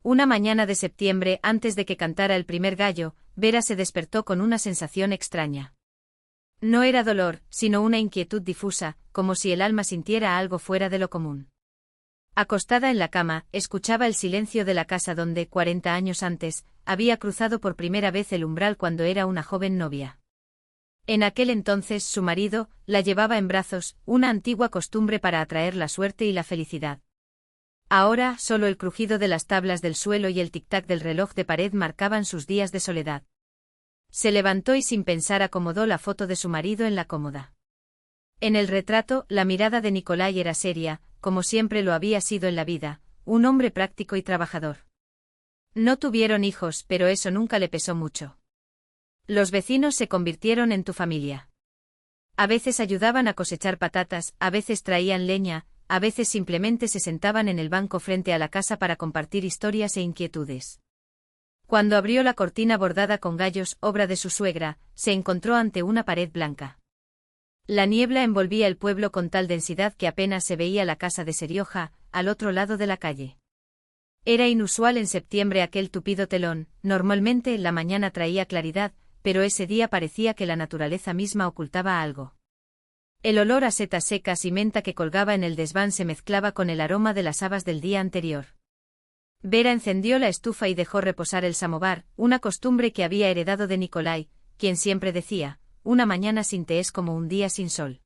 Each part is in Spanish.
Una mañana de septiembre, antes de que cantara el primer gallo, Vera se despertó con una sensación extraña. No era dolor, sino una inquietud difusa, como si el alma sintiera algo fuera de lo común. Acostada en la cama, escuchaba el silencio de la casa donde, 40 años antes, había cruzado por primera vez el umbral cuando era una joven novia. En aquel entonces su marido la llevaba en brazos, una antigua costumbre para atraer la suerte y la felicidad. Ahora, solo el crujido de las tablas del suelo y el tic-tac del reloj de pared marcaban sus días de soledad. Se levantó y sin pensar acomodó la foto de su marido en la cómoda. En el retrato, la mirada de Nikolai era seria, como siempre lo había sido en la vida, un hombre práctico y trabajador. No tuvieron hijos, pero eso nunca le pesó mucho. Los vecinos se convirtieron en tu familia. A veces ayudaban a cosechar patatas, a veces traían leña, a veces simplemente se sentaban en el banco frente a la casa para compartir historias e inquietudes. Cuando abrió la cortina bordada con gallos, obra de su suegra, se encontró ante una pared blanca. La niebla envolvía el pueblo con tal densidad que apenas se veía la casa de Serioja, al otro lado de la calle. Era inusual en septiembre aquel tupido telón, normalmente la mañana traía claridad, pero ese día parecía que la naturaleza misma ocultaba algo. El olor a setas secas y menta que colgaba en el desván se mezclaba con el aroma de las habas del día anterior. Vera encendió la estufa y dejó reposar el samovar, una costumbre que había heredado de Nikolai, quien siempre decía, una mañana sin té es como un día sin sol.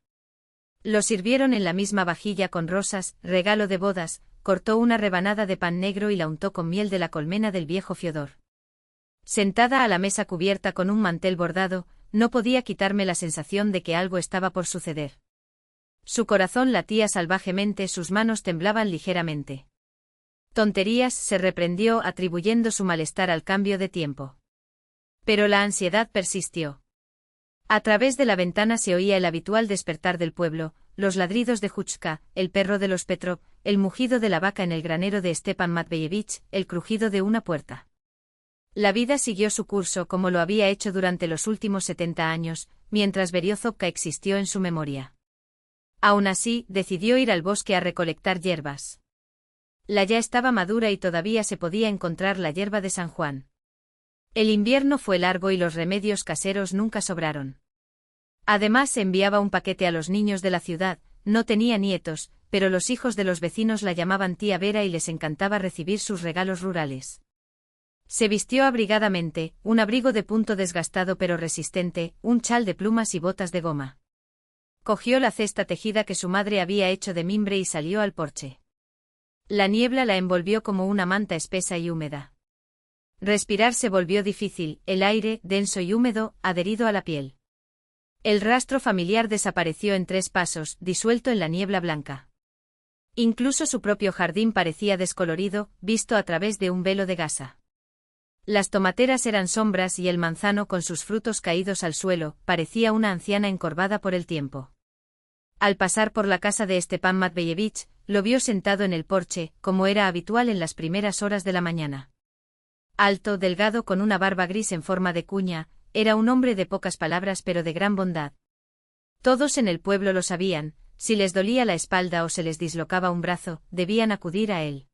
Lo sirvieron en la misma vajilla con rosas, regalo de bodas, cortó una rebanada de pan negro y la untó con miel de la colmena del viejo Fiodor. Sentada a la mesa cubierta con un mantel bordado, no podía quitarme la sensación de que algo estaba por suceder. Su corazón latía salvajemente, sus manos temblaban ligeramente. Tonterías, se reprendió atribuyendo su malestar al cambio de tiempo. Pero la ansiedad persistió. A través de la ventana se oía el habitual despertar del pueblo, los ladridos de Juchka, el perro de los Petrov, el mugido de la vaca en el granero de Stepan Matveyevich, el crujido de una puerta. La vida siguió su curso como lo había hecho durante los últimos 70 años, mientras Beryozovka existió en su memoria. Aún así, decidió ir al bosque a recolectar hierbas. La ya estaba madura y todavía se podía encontrar la hierba de San Juan. El invierno fue largo y los remedios caseros nunca sobraron. Además enviaba un paquete a los niños de la ciudad, no tenía nietos, pero los hijos de los vecinos la llamaban tía Vera y les encantaba recibir sus regalos rurales. Se vistió abrigadamente, un abrigo de punto desgastado pero resistente, un chal de plumas y botas de goma. Cogió la cesta tejida que su madre había hecho de mimbre y salió al porche. La niebla la envolvió como una manta espesa y húmeda. Respirar se volvió difícil, el aire, denso y húmedo, adherido a la piel. El rastro familiar desapareció en 3 pasos, disuelto en la niebla blanca. Incluso su propio jardín parecía descolorido, visto a través de un velo de gasa. Las tomateras eran sombras y el manzano con sus frutos caídos al suelo, parecía una anciana encorvada por el tiempo. Al pasar por la casa de Stepan Matveyevich, lo vio sentado en el porche, como era habitual en las primeras horas de la mañana. Alto, delgado con una barba gris en forma de cuña, era un hombre de pocas palabras pero de gran bondad. Todos en el pueblo lo sabían, si les dolía la espalda o se les dislocaba un brazo, debían acudir a él.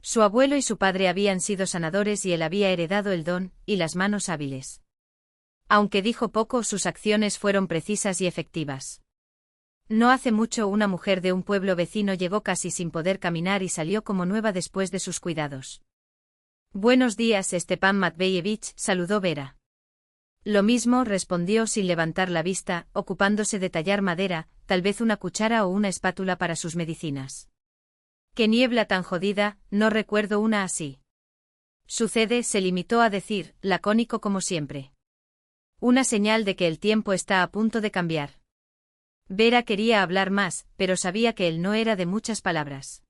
Su abuelo y su padre habían sido sanadores y él había heredado el don y las manos hábiles. Aunque dijo poco, sus acciones fueron precisas y efectivas. No hace mucho una mujer de un pueblo vecino llegó casi sin poder caminar y salió como nueva después de sus cuidados. Buenos días, Stepan Matveyevich, saludó Vera. Lo mismo, respondió sin levantar la vista, ocupándose de tallar madera, tal vez una cuchara o una espátula para sus medicinas. Qué niebla tan jodida, no recuerdo una así. Sucede, se limitó a decir, lacónico como siempre. Una señal de que el tiempo está a punto de cambiar. Vera quería hablar más, pero sabía que él no era de muchas palabras.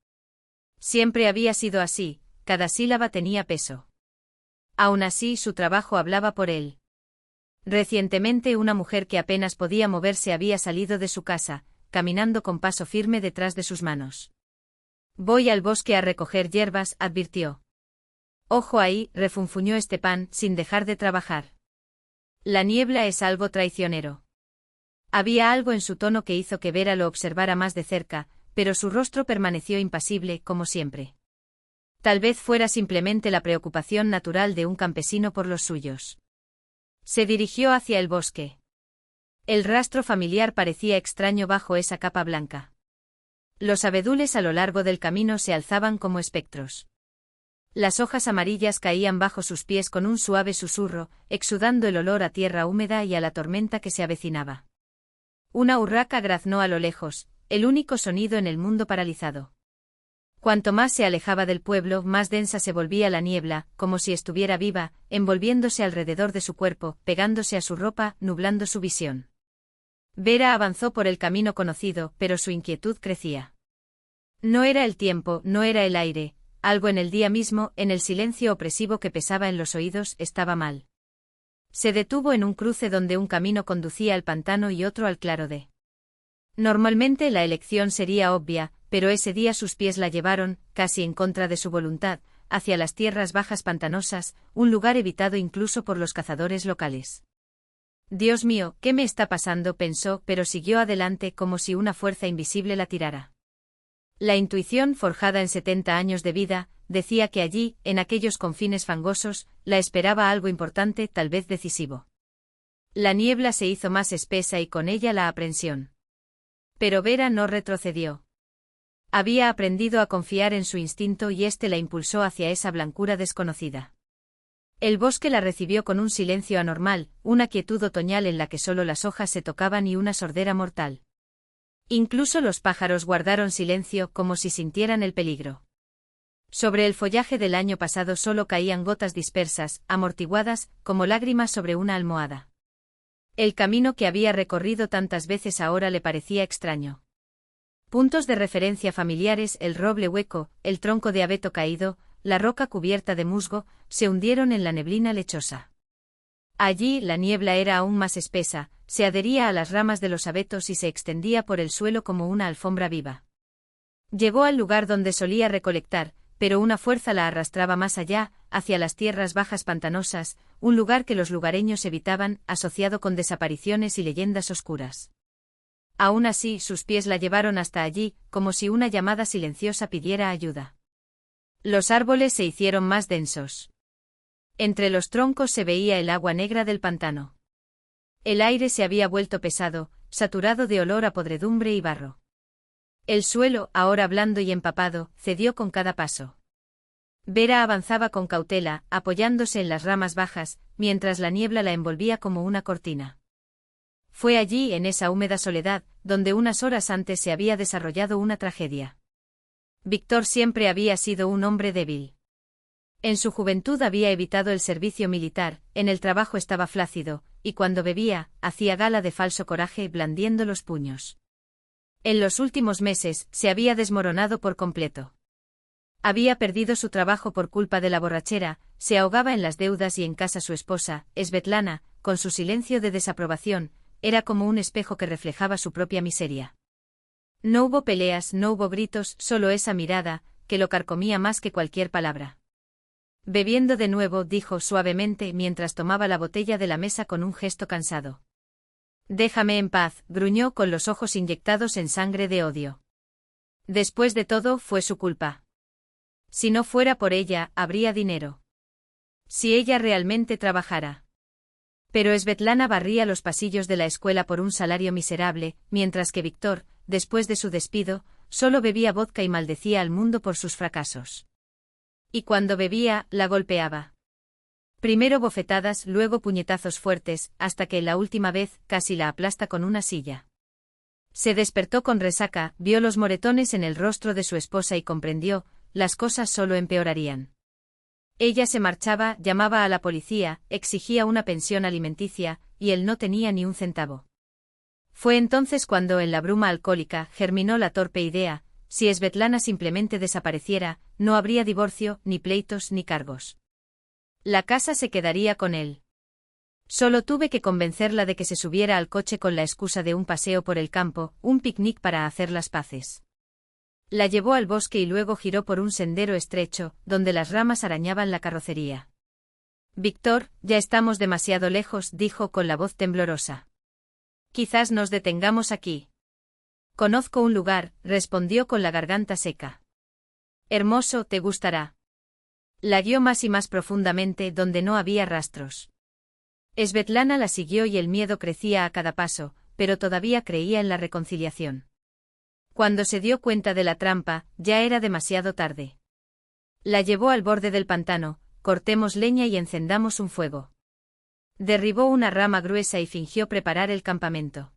Siempre había sido así, cada sílaba tenía peso. Aún así, su trabajo hablaba por él. Recientemente una mujer que apenas podía moverse había salido de su casa, caminando con paso firme detrás de sus manos. Voy al bosque a recoger hierbas, advirtió. Ojo ahí, refunfuñó Stepan, sin dejar de trabajar. La niebla es algo traicionero. Había algo en su tono que hizo que Vera lo observara más de cerca, pero su rostro permaneció impasible, como siempre. Tal vez fuera simplemente la preocupación natural de un campesino por los suyos. Se dirigió hacia el bosque. El rastro familiar parecía extraño bajo esa capa blanca. Los abedules a lo largo del camino se alzaban como espectros. Las hojas amarillas caían bajo sus pies con un suave susurro, exudando el olor a tierra húmeda y a la tormenta que se avecinaba. Una urraca graznó a lo lejos, el único sonido en el mundo paralizado. Cuanto más se alejaba del pueblo, más densa se volvía la niebla, como si estuviera viva, envolviéndose alrededor de su cuerpo, pegándose a su ropa, nublando su visión. Vera avanzó por el camino conocido, pero su inquietud crecía. No era el tiempo, no era el aire, algo en el día mismo, en el silencio opresivo que pesaba en los oídos, estaba mal. Se detuvo en un cruce donde un camino conducía al pantano y otro al claro de. Normalmente la elección sería obvia, pero ese día sus pies la llevaron, casi en contra de su voluntad, hacia las tierras bajas pantanosas, un lugar evitado incluso por los cazadores locales. Dios mío, ¿qué me está pasando?, pensó, pero siguió adelante como si una fuerza invisible la tirara. La intuición, forjada en 70 años de vida, decía que allí, en aquellos confines fangosos, la esperaba algo importante, tal vez decisivo. La niebla se hizo más espesa y con ella la aprensión. Pero Vera no retrocedió. Había aprendido a confiar en su instinto y éste la impulsó hacia esa blancura desconocida. El bosque la recibió con un silencio anormal, una quietud otoñal en la que solo las hojas se tocaban y una sordera mortal. Incluso los pájaros guardaron silencio como si sintieran el peligro. Sobre el follaje del año pasado solo caían gotas dispersas, amortiguadas, como lágrimas sobre una almohada. El camino que había recorrido tantas veces ahora le parecía extraño. Puntos de referencia familiares, el roble hueco, el tronco de abeto caído, la roca cubierta de musgo, se hundieron en la neblina lechosa. Allí la niebla era aún más espesa, se adhería a las ramas de los abetos y se extendía por el suelo como una alfombra viva. Llegó al lugar donde solía recolectar, pero una fuerza la arrastraba más allá, hacia las tierras bajas pantanosas, un lugar que los lugareños evitaban, asociado con desapariciones y leyendas oscuras. Aún así, sus pies la llevaron hasta allí, como si una llamada silenciosa pidiera ayuda. Los árboles se hicieron más densos. Entre los troncos se veía el agua negra del pantano. El aire se había vuelto pesado, saturado de olor a podredumbre y barro. El suelo, ahora blando y empapado, cedió con cada paso. Vera avanzaba con cautela, apoyándose en las ramas bajas, mientras la niebla la envolvía como una cortina. Fue allí, en esa húmeda soledad, donde unas horas antes se había desarrollado una tragedia. Víctor siempre había sido un hombre débil. En su juventud había evitado el servicio militar, en el trabajo estaba flácido, y cuando bebía, hacía gala de falso coraje blandiendo los puños. En los últimos meses, se había desmoronado por completo. Había perdido su trabajo por culpa de la borrachera, se ahogaba en las deudas y en casa su esposa, Svetlana, con su silencio de desaprobación, era como un espejo que reflejaba su propia miseria. No hubo peleas, no hubo gritos, solo esa mirada, que lo carcomía más que cualquier palabra. Bebiendo de nuevo, dijo suavemente mientras tomaba la botella de la mesa con un gesto cansado. «Déjame en paz», gruñó con los ojos inyectados en sangre de odio. Después de todo, fue su culpa. Si no fuera por ella, habría dinero. Si ella realmente trabajara. Pero Svetlana barría los pasillos de la escuela por un salario miserable, mientras que Víctor, después de su despido, solo bebía vodka y maldecía al mundo por sus fracasos. Y cuando bebía, la golpeaba. Primero bofetadas, luego puñetazos fuertes, hasta que la última vez casi la aplasta con una silla. Se despertó con resaca, vio los moretones en el rostro de su esposa y comprendió, las cosas solo empeorarían. Ella se marchaba, llamaba a la policía, exigía una pensión alimenticia, y él no tenía ni un centavo. Fue entonces cuando en la bruma alcohólica germinó la torpe idea, si Svetlana simplemente desapareciera, no habría divorcio, ni pleitos, ni cargos. La casa se quedaría con él. Solo tuve que convencerla de que se subiera al coche con la excusa de un paseo por el campo, un picnic para hacer las paces. La llevó al bosque y luego giró por un sendero estrecho, donde las ramas arañaban la carrocería. «Víctor, ya estamos demasiado lejos», dijo con la voz temblorosa. «Quizás nos detengamos aquí». «Conozco un lugar», respondió con la garganta seca. «Hermoso, te gustará». La guió más y más profundamente donde no había rastros. Svetlana la siguió y el miedo crecía a cada paso, pero todavía creía en la reconciliación. Cuando se dio cuenta de la trampa, ya era demasiado tarde. La llevó al borde del pantano, cortemos leña y encendamos un fuego. Derribó una rama gruesa y fingió preparar el campamento.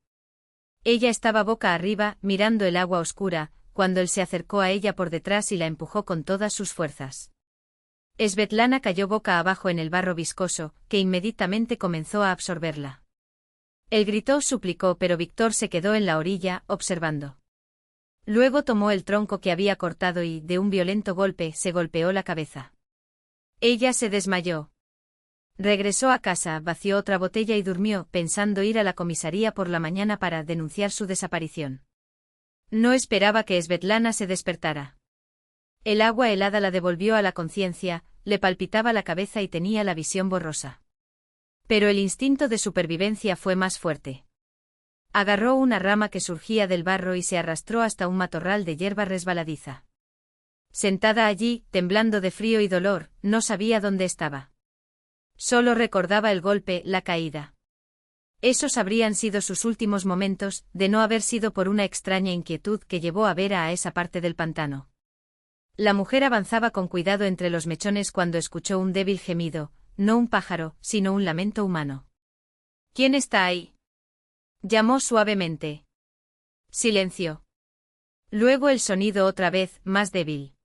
Ella estaba boca arriba, mirando el agua oscura, cuando él se acercó a ella por detrás y la empujó con todas sus fuerzas. Svetlana cayó boca abajo en el barro viscoso, que inmediatamente comenzó a absorberla. Él gritó, suplicó, pero Víctor se quedó en la orilla, observando. Luego tomó el tronco que había cortado y, de un violento golpe, se golpeó la cabeza. Ella se desmayó. Regresó a casa, vació otra botella y durmió, pensando ir a la comisaría por la mañana para denunciar su desaparición. No esperaba que Svetlana se despertara. El agua helada la devolvió a la conciencia, le palpitaba la cabeza y tenía la visión borrosa. Pero el instinto de supervivencia fue más fuerte. Agarró una rama que surgía del barro y se arrastró hasta un matorral de hierba resbaladiza. Sentada allí, temblando de frío y dolor, no sabía dónde estaba. Solo recordaba el golpe, la caída. Esos habrían sido sus últimos momentos, de no haber sido por una extraña inquietud que llevó a Vera a esa parte del pantano. La mujer avanzaba con cuidado entre los mechones cuando escuchó un débil gemido, no un pájaro, sino un lamento humano. ¿Quién está ahí?, llamó suavemente. Silencio. Luego el sonido otra vez, más débil.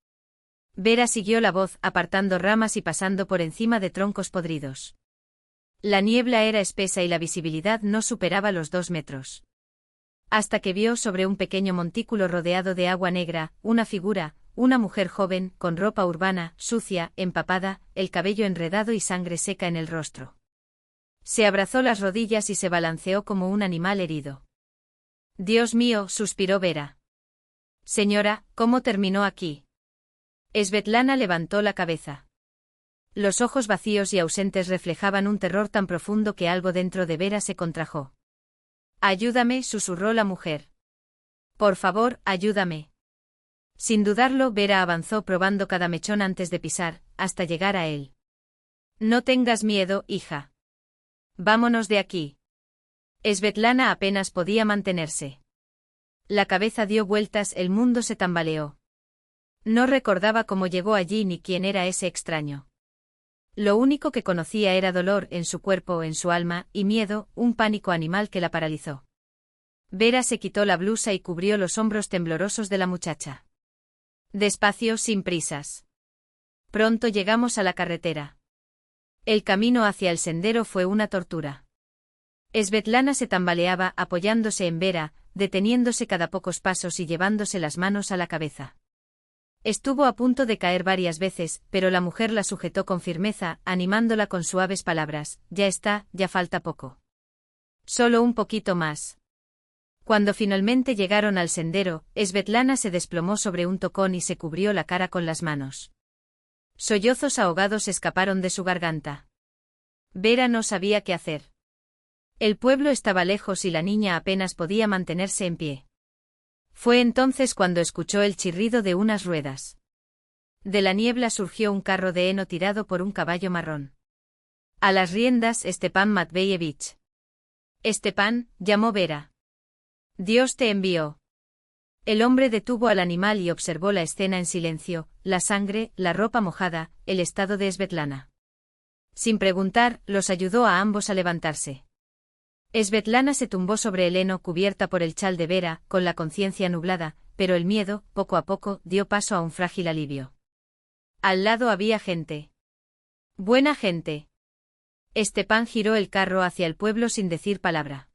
Vera siguió la voz, apartando ramas y pasando por encima de troncos podridos. La niebla era espesa y la visibilidad no superaba los 2 metros. Hasta que vio sobre un pequeño montículo rodeado de agua negra, una figura, una mujer joven, con ropa urbana, sucia, empapada, el cabello enredado y sangre seca en el rostro. Se abrazó las rodillas y se balanceó como un animal herido. Dios mío, suspiró Vera. Señora, ¿cómo terminó aquí? Svetlana levantó la cabeza. Los ojos vacíos y ausentes reflejaban un terror tan profundo que algo dentro de Vera se contrajo. Ayúdame, susurró la mujer. Por favor, ayúdame. Sin dudarlo, Vera avanzó probando cada mechón antes de pisar, hasta llegar a él. No tengas miedo, hija. Vámonos de aquí. Svetlana apenas podía mantenerse. La cabeza dio vueltas, el mundo se tambaleó. No recordaba cómo llegó allí ni quién era ese extraño. Lo único que conocía era dolor en su cuerpo, en su alma, y miedo, un pánico animal que la paralizó. Vera se quitó la blusa y cubrió los hombros temblorosos de la muchacha. Despacio, sin prisas. Pronto llegamos a la carretera. El camino hacia el sendero fue una tortura. Svetlana se tambaleaba, apoyándose en Vera, deteniéndose cada pocos pasos y llevándose las manos a la cabeza. Estuvo a punto de caer varias veces, pero la mujer la sujetó con firmeza, animándola con suaves palabras. Ya está, ya falta poco. Solo un poquito más. Cuando finalmente llegaron al sendero, Svetlana se desplomó sobre un tocón y se cubrió la cara con las manos. Sollozos ahogados escaparon de su garganta. Vera no sabía qué hacer. El pueblo estaba lejos y la niña apenas podía mantenerse en pie. Fue entonces cuando escuchó el chirrido de unas ruedas. De la niebla surgió un carro de heno tirado por un caballo marrón. A las riendas Stepan Matveyevich. Stepan, llamó Vera. Dios te envió. El hombre detuvo al animal y observó la escena en silencio, la sangre, la ropa mojada, el estado de Svetlana. Sin preguntar, los ayudó a ambos a levantarse. Svetlana se tumbó sobre el heno cubierta por el chal de Vera, con la conciencia nublada, pero el miedo, poco a poco, dio paso a un frágil alivio. Al lado había gente. Buena gente. Stepan giró el carro hacia el pueblo sin decir palabra.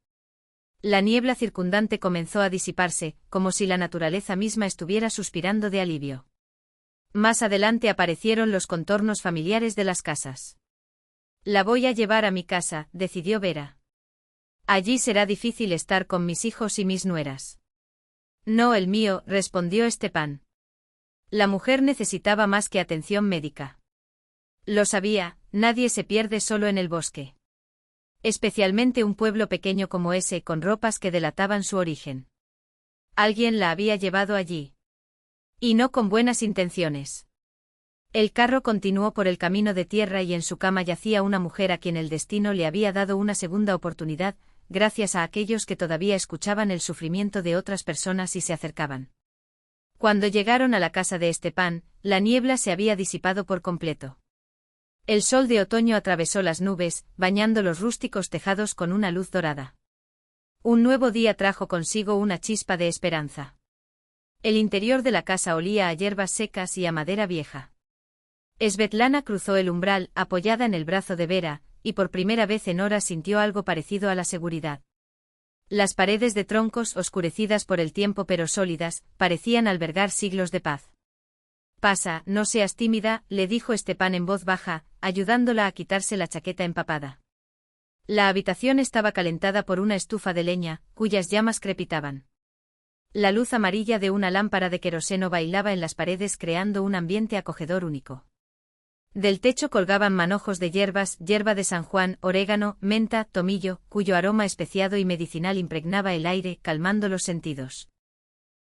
La niebla circundante comenzó a disiparse, como si la naturaleza misma estuviera suspirando de alivio. Más adelante aparecieron los contornos familiares de las casas. La voy a llevar a mi casa, decidió Vera. Allí será difícil estar con mis hijos y mis nueras. No el mío, respondió Stepan. La mujer necesitaba más que atención médica. Lo sabía, nadie se pierde solo en el bosque. Especialmente un pueblo pequeño como ese con ropas que delataban su origen. Alguien la había llevado allí. Y no con buenas intenciones. El carro continuó por el camino de tierra y en su cama yacía una mujer a quien el destino le había dado una segunda oportunidad, gracias a aquellos que todavía escuchaban el sufrimiento de otras personas y se acercaban. Cuando llegaron a la casa de Stepan, la niebla se había disipado por completo. El sol de otoño atravesó las nubes, bañando los rústicos tejados con una luz dorada. Un nuevo día trajo consigo una chispa de esperanza. El interior de la casa olía a hierbas secas y a madera vieja. Svetlana cruzó el umbral, apoyada en el brazo de Vera, y por primera vez en horas sintió algo parecido a la seguridad. Las paredes de troncos, oscurecidas por el tiempo pero sólidas, parecían albergar siglos de paz. «Pasa, no seas tímida», le dijo Stepan en voz baja, ayudándola a quitarse la chaqueta empapada. La habitación estaba calentada por una estufa de leña, cuyas llamas crepitaban. La luz amarilla de una lámpara de queroseno bailaba en las paredes creando un ambiente acogedor único. Del techo colgaban manojos de hierbas, hierba de San Juan, orégano, menta, tomillo, cuyo aroma especiado y medicinal impregnaba el aire, calmando los sentidos.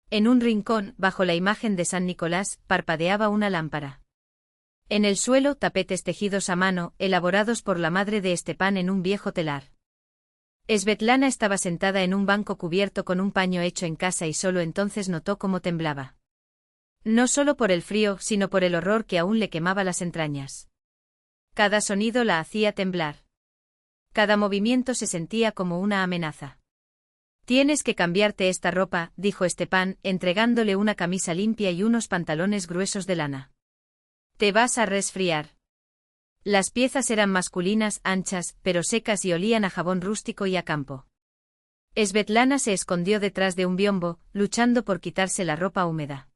En un rincón, bajo la imagen de San Nicolás, parpadeaba una lámpara. En el suelo, tapetes tejidos a mano, elaborados por la madre de Stepan en un viejo telar. Svetlana estaba sentada en un banco cubierto con un paño hecho en casa y solo entonces notó cómo temblaba. No solo por el frío, sino por el horror que aún le quemaba las entrañas. Cada sonido la hacía temblar. Cada movimiento se sentía como una amenaza. «Tienes que cambiarte esta ropa», dijo Stepan, entregándole una camisa limpia y unos pantalones gruesos de lana. «Te vas a resfriar». Las piezas eran masculinas, anchas, pero secas y olían a jabón rústico y a campo. Svetlana se escondió detrás de un biombo, luchando por quitarse la ropa húmeda.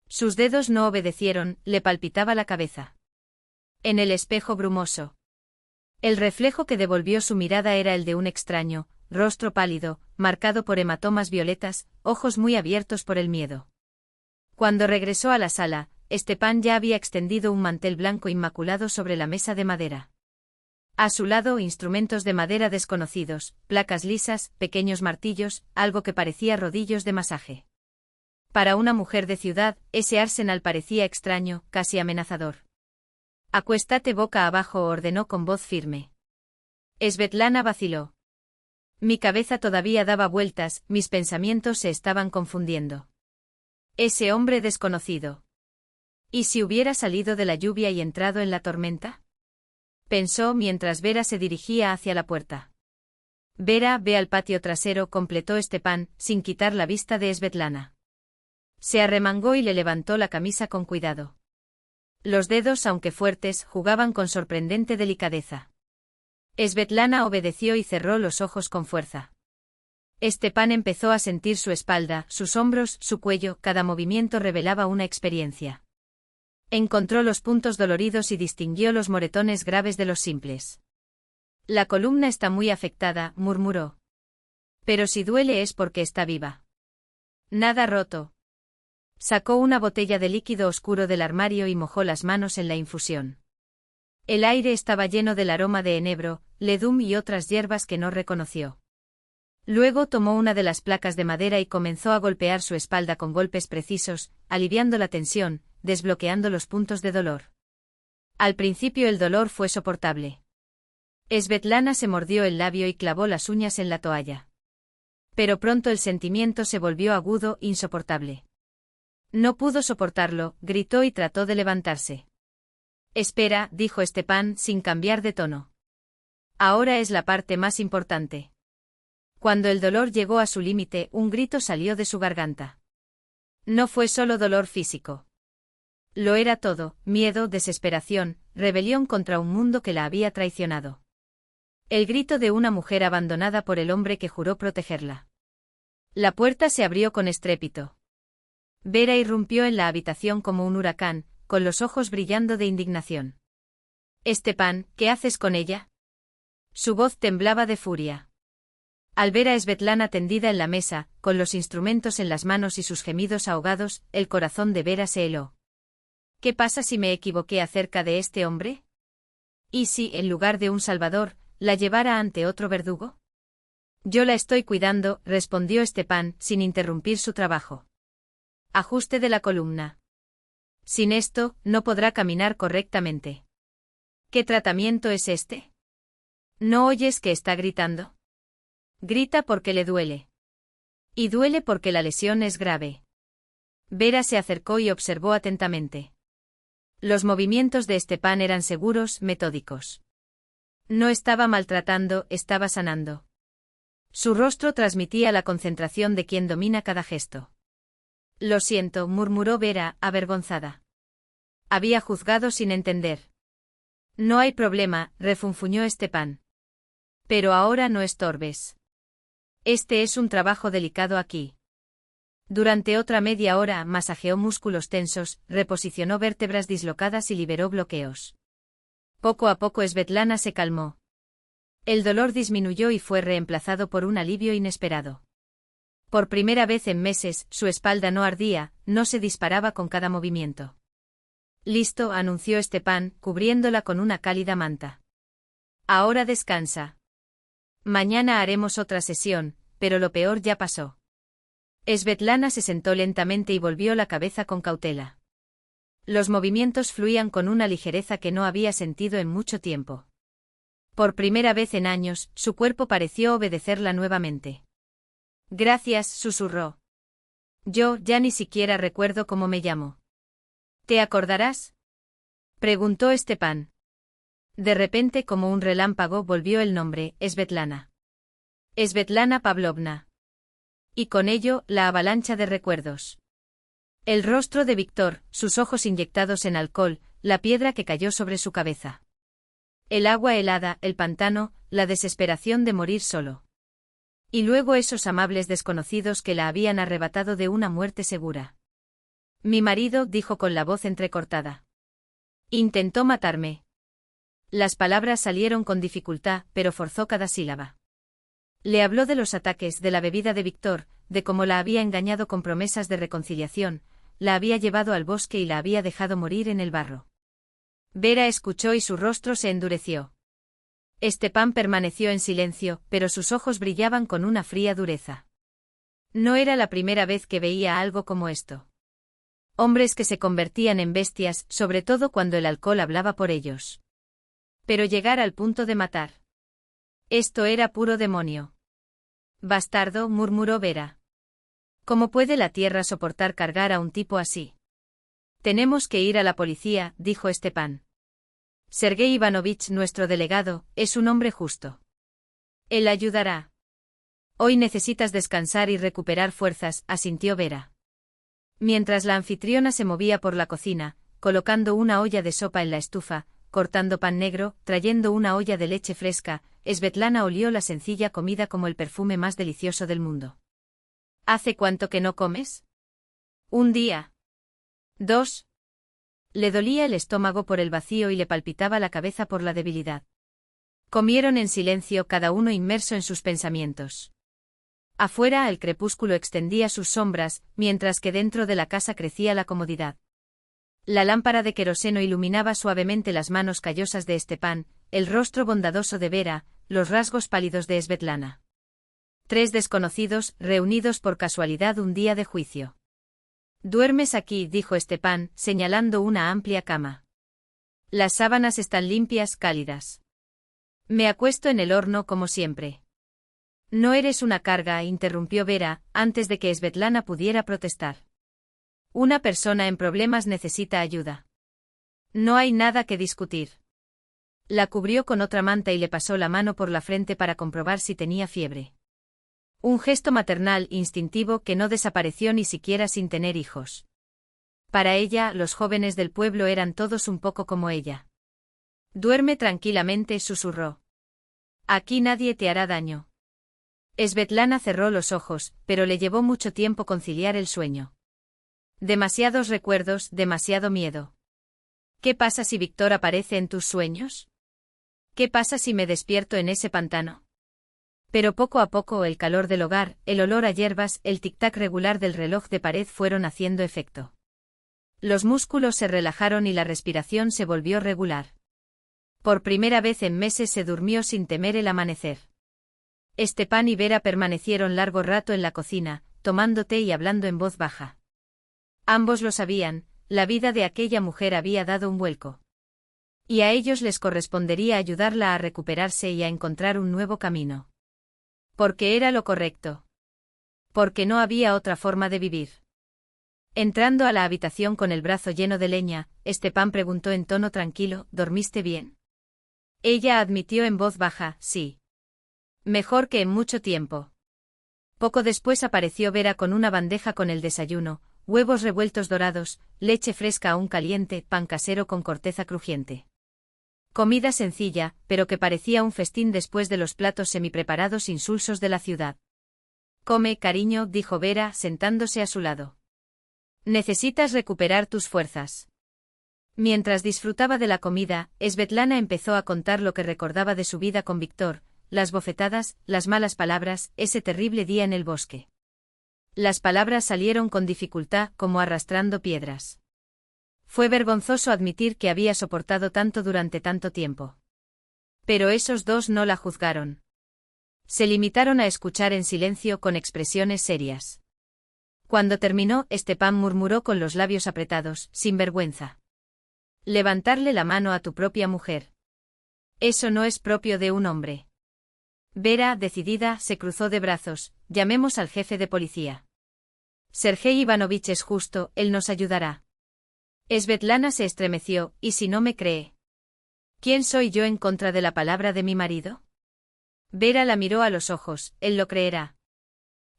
Sus dedos no obedecieron, le palpitaba la cabeza. En el espejo brumoso. El reflejo que devolvió su mirada era el de un extraño, rostro pálido, marcado por hematomas violetas, ojos muy abiertos por el miedo. Cuando regresó a la sala, Stepan ya había extendido un mantel blanco inmaculado sobre la mesa de madera. A su lado, instrumentos de madera desconocidos, placas lisas, pequeños martillos, algo que parecía rodillos de masaje. Para una mujer de ciudad, ese arsenal parecía extraño, casi amenazador. «Acuéstate boca abajo», ordenó con voz firme. Svetlana vaciló. «Mi cabeza todavía daba vueltas, mis pensamientos se estaban confundiendo. Ese hombre desconocido. ¿Y si hubiera salido de la lluvia y entrado en la tormenta?», pensó mientras Vera se dirigía hacia la puerta. «Vera, ve al patio trasero», completó Stepan, sin quitar la vista de Svetlana. Se arremangó y le levantó la camisa con cuidado. Los dedos, aunque fuertes, jugaban con sorprendente delicadeza. Svetlana obedeció y cerró los ojos con fuerza. Stepan empezó a sentir su espalda, sus hombros, su cuello, cada movimiento revelaba una experiencia. Encontró los puntos doloridos y distinguió los moretones graves de los simples. «La columna está muy afectada», murmuró. «Pero si duele es porque está viva». «Nada roto». Sacó una botella de líquido oscuro del armario y mojó las manos en la infusión. El aire estaba lleno del aroma de enebro, ledum y otras hierbas que no reconoció. Luego tomó una de las placas de madera y comenzó a golpear su espalda con golpes precisos, aliviando la tensión, desbloqueando los puntos de dolor. Al principio el dolor fue soportable. Svetlana se mordió el labio y clavó las uñas en la toalla. Pero pronto el sentimiento se volvió agudo, insoportable. No pudo soportarlo, gritó y trató de levantarse. «Espera», dijo Stepan sin cambiar de tono. «Ahora es la parte más importante». Cuando el dolor llegó a su límite, un grito salió de su garganta. No fue solo dolor físico. Lo era todo: miedo, desesperación, rebelión contra un mundo que la había traicionado. El grito de una mujer abandonada por el hombre que juró protegerla. La puerta se abrió con estrépito. Vera irrumpió en la habitación como un huracán, con los ojos brillando de indignación. «Stepan, ¿qué haces con ella?». Su voz temblaba de furia. Al ver a Svetlana tendida en la mesa, con los instrumentos en las manos y sus gemidos ahogados, el corazón de Vera se heló. «¿Qué pasa si me equivoqué acerca de este hombre? ¿Y si, en lugar de un salvador, la llevara ante otro verdugo?». «Yo la estoy cuidando», respondió Stepan, sin interrumpir su trabajo. «Ajuste de la columna». Sin esto, no podrá caminar correctamente. ¿Qué tratamiento es este? ¿No oyes que está gritando? Grita porque le duele. Y duele porque la lesión es grave. Vera se acercó y observó atentamente. Los movimientos de Stepan eran seguros, metódicos. No estaba maltratando, estaba sanando. Su rostro transmitía la concentración de quien domina cada gesto. Lo siento, murmuró Vera, avergonzada. Había juzgado sin entender. No hay problema, refunfuñó Stepan. Pero ahora no estorbes. Este es un trabajo delicado aquí. Durante otra media hora masajeó músculos tensos, reposicionó vértebras dislocadas y liberó bloqueos. Poco a poco Svetlana se calmó. El dolor disminuyó y fue reemplazado por un alivio inesperado. Por primera vez en meses, su espalda no ardía, no se disparaba con cada movimiento. Listo, anunció Stepan, cubriéndola con una cálida manta. Ahora descansa. Mañana haremos otra sesión, pero lo peor ya pasó. Svetlana se sentó lentamente y volvió la cabeza con cautela. Los movimientos fluían con una ligereza que no había sentido en mucho tiempo. Por primera vez en años, su cuerpo pareció obedecerla nuevamente. Gracias, susurró. Yo ya ni siquiera recuerdo cómo me llamo. ¿Te acordarás? Preguntó Stepan. De repente, como un relámpago, volvió el nombre, Svetlana. Svetlana Pavlovna. Y con ello, la avalancha de recuerdos. El rostro de Víctor, sus ojos inyectados en alcohol, la piedra que cayó sobre su cabeza. El agua helada, el pantano, la desesperación de morir solo. Y luego esos amables desconocidos que la habían arrebatado de una muerte segura. Mi marido, dijo con la voz entrecortada. Intentó matarme. Las palabras salieron con dificultad, pero forzó cada sílaba. Le habló de los ataques, de la bebida de Víctor, de cómo la había engañado con promesas de reconciliación, la había llevado al bosque y la había dejado morir en el barro. Vera escuchó y su rostro se endureció. Stepan permaneció en silencio, pero sus ojos brillaban con una fría dureza. No era la primera vez que veía algo como esto. Hombres que se convertían en bestias, sobre todo cuando el alcohol hablaba por ellos. Pero llegar al punto de matar. Esto era puro demonio. Bastardo, murmuró Vera. ¿Cómo puede la tierra soportar cargar a un tipo así? Tenemos que ir a la policía, dijo Stepan. Sergei Ivanovich, nuestro delegado, es un hombre justo. Él ayudará. Hoy necesitas descansar y recuperar fuerzas, asintió Vera. Mientras la anfitriona se movía por la cocina, colocando una olla de sopa en la estufa, cortando pan negro, trayendo una olla de leche fresca, Svetlana olió la sencilla comida como el perfume más delicioso del mundo. ¿Hace cuánto que no comes? Un día. 2. Le dolía el estómago por el vacío y le palpitaba la cabeza por la debilidad. Comieron en silencio, cada uno inmerso en sus pensamientos. Afuera el crepúsculo extendía sus sombras, mientras que dentro de la casa crecía la comodidad. La lámpara de queroseno iluminaba suavemente las manos callosas de Stepan, el rostro bondadoso de Vera, los rasgos pálidos de Svetlana. 3 desconocidos, reunidos por casualidad un día de juicio. «Duermes aquí», dijo Stepan, señalando una amplia cama. «Las sábanas están limpias, cálidas. Me acuesto en el horno como siempre». «No eres una carga», interrumpió Vera, antes de que Svetlana pudiera protestar. «Una persona en problemas necesita ayuda. No hay nada que discutir». La cubrió con otra manta y le pasó la mano por la frente para comprobar si tenía fiebre. Un gesto maternal instintivo que no desapareció ni siquiera sin tener hijos. Para ella, los jóvenes del pueblo eran todos un poco como ella. «Duerme tranquilamente», susurró. «Aquí nadie te hará daño». Svetlana cerró los ojos, pero le llevó mucho tiempo conciliar el sueño. Demasiados recuerdos, demasiado miedo. ¿Qué pasa si Víctor aparece en tus sueños? ¿Qué pasa si me despierto en ese pantano? Pero poco a poco el calor del hogar, el olor a hierbas, el tic-tac regular del reloj de pared fueron haciendo efecto. Los músculos se relajaron y la respiración se volvió regular. Por primera vez en meses se durmió sin temer el amanecer. Stepan y Vera permanecieron largo rato en la cocina, tomando té y hablando en voz baja. Ambos lo sabían, la vida de aquella mujer había dado un vuelco. Y a ellos les correspondería ayudarla a recuperarse y a encontrar un nuevo camino. Porque era lo correcto. Porque no había otra forma de vivir. Entrando a la habitación con el brazo lleno de leña, Stepan preguntó en tono tranquilo: ¿dormiste bien? Ella admitió en voz baja: sí. Mejor que en mucho tiempo. Poco después apareció Vera con una bandeja con el desayuno: huevos revueltos dorados, leche fresca aún caliente, pan casero con corteza crujiente. Comida sencilla, pero que parecía un festín después de los platos semipreparados insulsos de la ciudad. Come, cariño, dijo Vera, sentándose a su lado. Necesitas recuperar tus fuerzas. Mientras disfrutaba de la comida, Svetlana empezó a contar lo que recordaba de su vida con Víctor, las bofetadas, las malas palabras, ese terrible día en el bosque. Las palabras salieron con dificultad, como arrastrando piedras. Fue vergonzoso admitir que había soportado tanto durante tanto tiempo. Pero esos dos no la juzgaron. Se limitaron a escuchar en silencio con expresiones serias. Cuando terminó, Stepan murmuró con los labios apretados: sin vergüenza. Levantarle la mano a tu propia mujer. Eso no es propio de un hombre. Vera, decidida, se cruzó de brazos: llamemos al jefe de policía. Sergei Ivanovich es justo, él nos ayudará. Svetlana se estremeció: ¿y si no me cree? ¿Quién soy yo en contra de la palabra de mi marido? Vera la miró a los ojos: él lo creerá.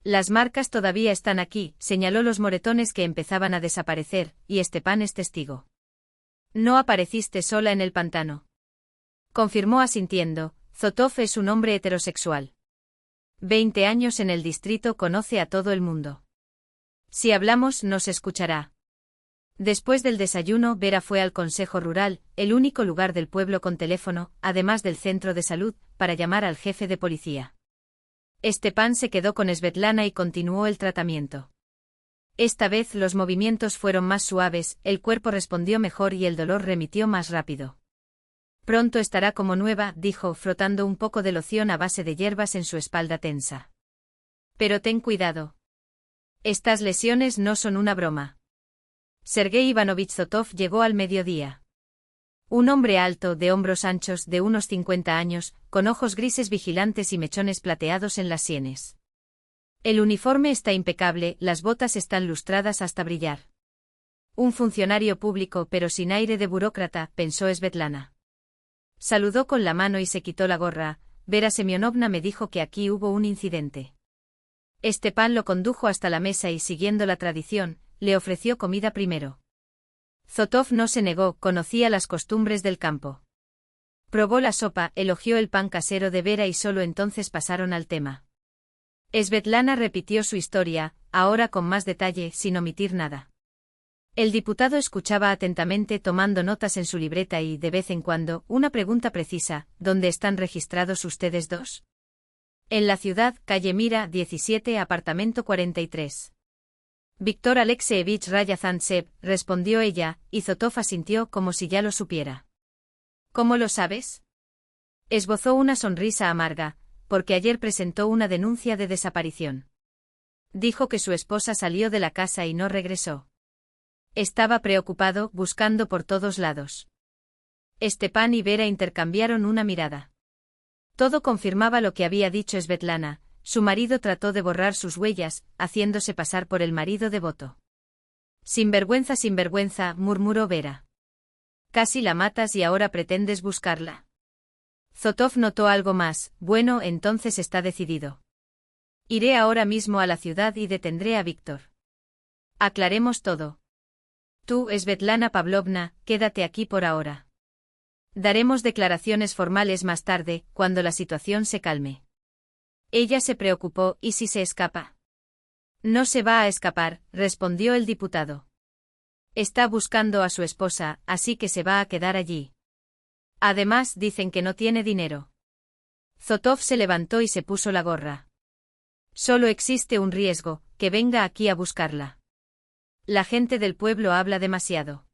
Las marcas todavía están aquí, señaló los moretones que empezaban a desaparecer, y Stepan es testigo. No apareciste sola en el pantano. Confirmó asintiendo: Zotov es un hombre heterosexual. 20 años en el distrito, conoce a todo el mundo. Si hablamos, nos escuchará. Después del desayuno, Vera fue al Consejo Rural, el único lugar del pueblo con teléfono, además del centro de salud, para llamar al jefe de policía. Stepan se quedó con Svetlana y continuó el tratamiento. Esta vez los movimientos fueron más suaves, el cuerpo respondió mejor y el dolor remitió más rápido. Pronto estará como nueva, dijo, frotando un poco de loción a base de hierbas en su espalda tensa. Pero ten cuidado. Estas lesiones no son una broma. Sergei Ivanovich Zotov llegó al mediodía. Un hombre alto, de hombros anchos, de unos 50 años, con ojos grises vigilantes y mechones plateados en las sienes. El uniforme está impecable, las botas están lustradas hasta brillar. Un funcionario público pero sin aire de burócrata, pensó Svetlana. Saludó con la mano y se quitó la gorra. Vera Semyonovna me dijo que aquí hubo un incidente. Stepan lo condujo hasta la mesa y, siguiendo la tradición, le ofreció comida primero. Zotov no se negó, conocía las costumbres del campo. Probó la sopa, elogió el pan casero de Vera y solo entonces pasaron al tema. Svetlana repitió su historia, ahora con más detalle, sin omitir nada. El diputado escuchaba atentamente, tomando notas en su libreta y, de vez en cuando, una pregunta precisa: ¿dónde están registrados ustedes dos? En la ciudad, calle Mira, 17, apartamento 43. Víctor Alexeevich Ryazantsev, respondió ella, y Zotov asintió como si ya lo supiera. ¿Cómo lo sabes? Esbozó una sonrisa amarga: porque ayer presentó una denuncia de desaparición. Dijo que su esposa salió de la casa y no regresó. Estaba preocupado, buscando por todos lados. Stepan y Vera intercambiaron una mirada. Todo confirmaba lo que había dicho Svetlana: su marido trató de borrar sus huellas, haciéndose pasar por el marido devoto. Sinvergüenza, murmuró Vera. Casi la matas y ahora pretendes buscarla. Zotov notó algo más: bueno, entonces está decidido. Iré ahora mismo a la ciudad y detendré a Víctor. Aclaremos todo. Tú, Svetlana Pavlovna, quédate aquí por ahora. Daremos declaraciones formales más tarde, cuando la situación se calme. Ella se preocupó: ¿y si se escapa? No se va a escapar, respondió el diputado. Está buscando a su esposa, así que se va a quedar allí. Además, dicen que no tiene dinero. Zotov se levantó y se puso la gorra. Solo existe un riesgo: que venga aquí a buscarla. La gente del pueblo habla demasiado.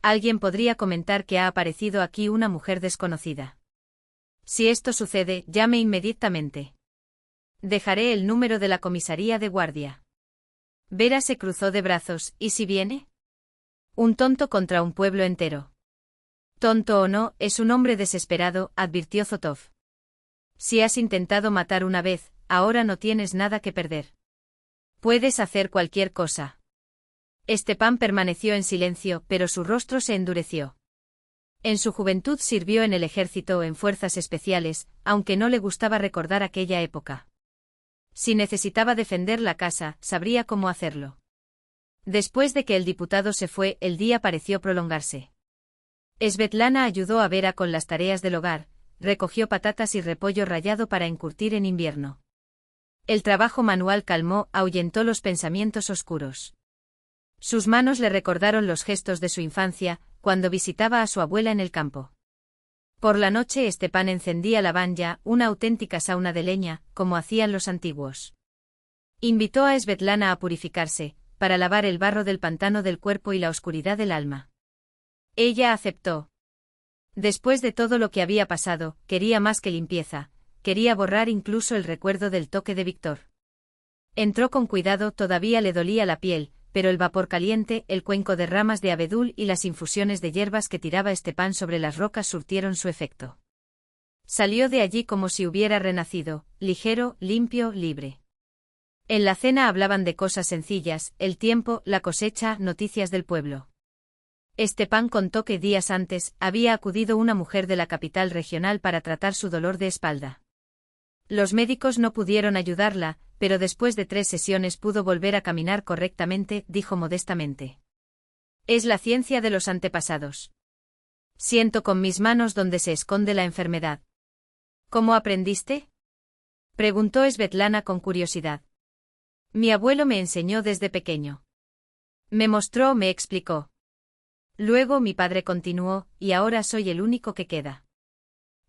Alguien podría comentar que ha aparecido aquí una mujer desconocida. Si esto sucede, llame inmediatamente. Dejaré el número de la comisaría de guardia. Vera se cruzó de brazos: ¿y si viene? Un tonto contra un pueblo entero. Tonto o no, es un hombre desesperado, advirtió Zotov. Si has intentado matar una vez, ahora no tienes nada que perder. Puedes hacer cualquier cosa. Stepan permaneció en silencio, pero su rostro se endureció. En su juventud sirvió en el ejército en fuerzas especiales, aunque no le gustaba recordar aquella época. Si necesitaba defender la casa, sabría cómo hacerlo. Después de que el diputado se fue, el día pareció prolongarse. Svetlana ayudó a Vera con las tareas del hogar, recogió patatas y repollo rallado para encurtir en invierno. El trabajo manual calmó, ahuyentó los pensamientos oscuros. Sus manos le recordaron los gestos de su infancia, cuando visitaba a su abuela en el campo. Por la noche Stepan encendía la banya, una auténtica sauna de leña, como hacían los antiguos. Invitó a Svetlana a purificarse, para lavar el barro del pantano del cuerpo y la oscuridad del alma. Ella aceptó. Después de todo lo que había pasado, quería más que limpieza, quería borrar incluso el recuerdo del toque de Víctor. Entró con cuidado, todavía le dolía la piel, pero el vapor caliente, el cuenco de ramas de abedul y las infusiones de hierbas que tiraba Stepan sobre las rocas surtieron su efecto. Salió de allí como si hubiera renacido, ligero, limpio, libre. En la cena hablaban de cosas sencillas, el tiempo, la cosecha, noticias del pueblo. Stepan contó que días antes había acudido una mujer de la capital regional para tratar su dolor de espalda. Los médicos no pudieron ayudarla, pero después de 3 sesiones pudo volver a caminar correctamente, dijo modestamente. Es la ciencia de los antepasados. Siento con mis manos donde se esconde la enfermedad. ¿Cómo aprendiste? Preguntó Svetlana con curiosidad. Mi abuelo me enseñó desde pequeño. Me mostró, me explicó. Luego mi padre continuó, y ahora soy el único que queda.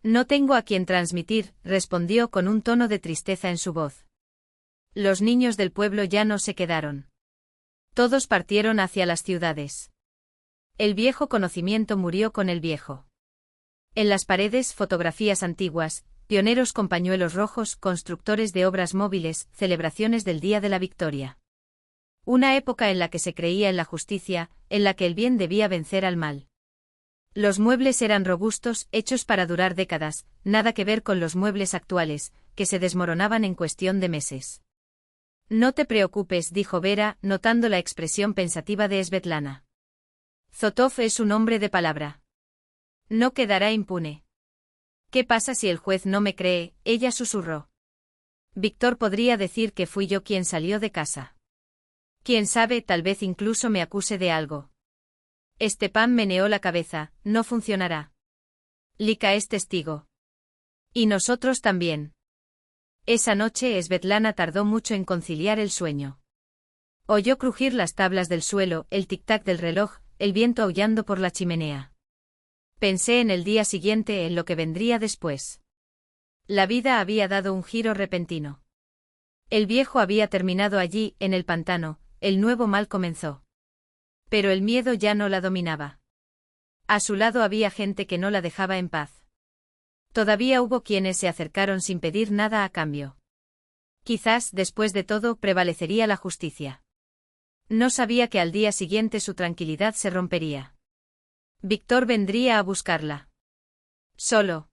No tengo a quien transmitir, respondió con un tono de tristeza en su voz. Los niños del pueblo ya no se quedaron. Todos partieron hacia las ciudades. El viejo conocimiento murió con el viejo. En las paredes, fotografías antiguas, pioneros con pañuelos rojos, constructores de obras móviles, celebraciones del Día de la Victoria. Una época en la que se creía en la justicia, en la que el bien debía vencer al mal. Los muebles eran robustos, hechos para durar décadas, nada que ver con los muebles actuales, que se desmoronaban en cuestión de meses. No te preocupes, dijo Vera, notando la expresión pensativa de Svetlana. Zotov es un hombre de palabra. No quedará impune. ¿Qué pasa si el juez no me cree? Ella susurró. Víctor podría decir que fui yo quien salió de casa. Quién sabe, tal vez incluso me acuse de algo. Stepan meneó la cabeza, no funcionará. Lika es testigo. Y nosotros también. Esa noche Svetlana tardó mucho en conciliar el sueño. Oyó crujir las tablas del suelo, el tic-tac del reloj, el viento aullando por la chimenea. Pensé en el día siguiente, en lo que vendría después. La vida había dado un giro repentino. El viejo había terminado allí, en el pantano, el nuevo mal comenzó. Pero el miedo ya no la dominaba. A su lado había gente que no la dejaba en paz. Todavía hubo quienes se acercaron sin pedir nada a cambio. Quizás, después de todo, prevalecería la justicia. No sabía que al día siguiente su tranquilidad se rompería. Víctor vendría a buscarla. Solo.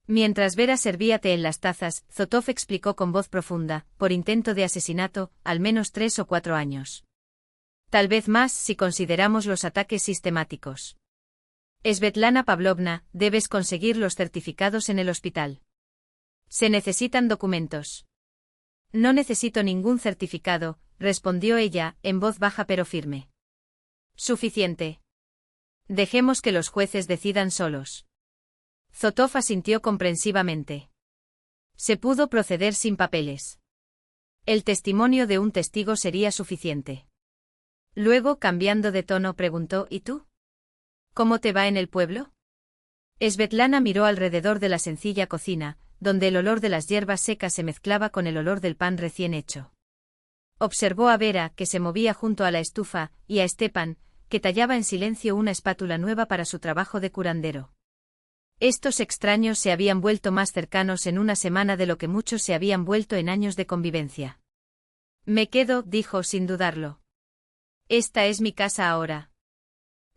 Mientras Vera servía té en las tazas, Zotov explicó con voz profunda, por intento de asesinato, al menos 3 o 4 años. Tal vez más si consideramos los ataques sistemáticos. Svetlana Pavlovna, debes conseguir los certificados en el hospital. Se necesitan documentos. No necesito ningún certificado, respondió ella, en voz baja pero firme. Suficiente. Dejemos que los jueces decidan solos. Zotov asintió comprensivamente. Se pudo proceder sin papeles. El testimonio de un testigo sería suficiente. Luego, cambiando de tono, preguntó, ¿y tú? ¿Cómo te va en el pueblo? Svetlana miró alrededor de la sencilla cocina, donde el olor de las hierbas secas se mezclaba con el olor del pan recién hecho. Observó a Vera, que se movía junto a la estufa, y a Stepan, que tallaba en silencio una espátula nueva para su trabajo de curandero. Estos extraños se habían vuelto más cercanos en una semana de lo que muchos se habían vuelto en años de convivencia. Me quedo, dijo sin dudarlo. Esta es mi casa ahora.